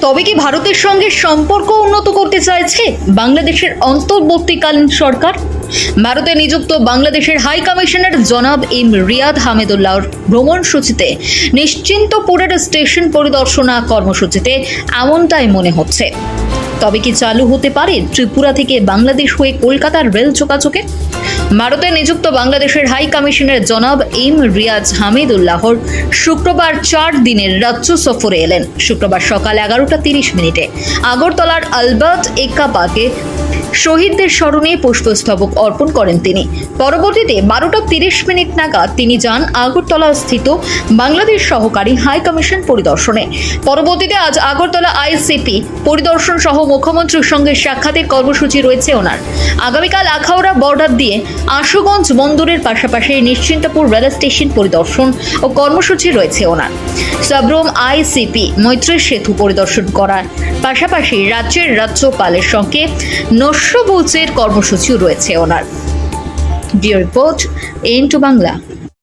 তবে কি ভারতের সঙ্গে সম্পর্ক উন্নত করতে চাইছে বাংলাদেশের অন্তর্বর্তীকালীন সরকার? ভারতে নিযুক্ত বাংলাদেশের হাই কমিশনার জনাব এম রিয়াদ হামিদুল্লাহর ভ্রমণসূচিতে নিশ্চিন্তপুরের স্টেশন পরিদর্শনা কর্মসূচিতে এমনটাই মনে হচ্ছে। তবে কি চালু হতে পারে ত্রিপুরা থেকে বাংলাদেশ হয়ে কলকাতার রেল যোগাযোগে? ভারতে নিযুক্ত বাংলাদেশের হাই কমিশনার জনাব এম রিয়াদ হামিদুল্লাহর শুক্রবার 4 দিনের রাজ্য সফরে এলেন। শুক্রবার সকাল 11:30 আগরতলার আলবার্ট এক্কা পার্কে শহীদদের স্মরণে পুষ্পস্তবক অর্পণ করেন তিনি। পরবর্তীতে 12:30 নাগাদ তিনি যান আগরতলা স্থিত বাংলাদেশ সহকারী হাই কমিশন পরিদর্শনে। পরবর্তীতে আজ আগরতলা আইসিপি পরিদর্শন সহ মুখ্যমন্ত্রীর সঙ্গে সাক্ষাতের কর্মসূচি রয়েছে ওনার। আগামীকাল আখাউড়া বর্ডার দিয়ে আশুগঞ্জ বন্দরের পাশাপাশি নিশ্চিন্তপুর রেল স্টেশন পরিদর্শন ও কর্মসূচি রয়েছে ওনার। সাবরুম আইসিপি মৈত্রী সেতু পরিদর্শন করার পাশাপাশি রাজ্যের রাজ্যপালের সঙ্গে নস্যভোজের কর্মসূচিও রয়েছে ওনার। Bureau report, N two Bangla.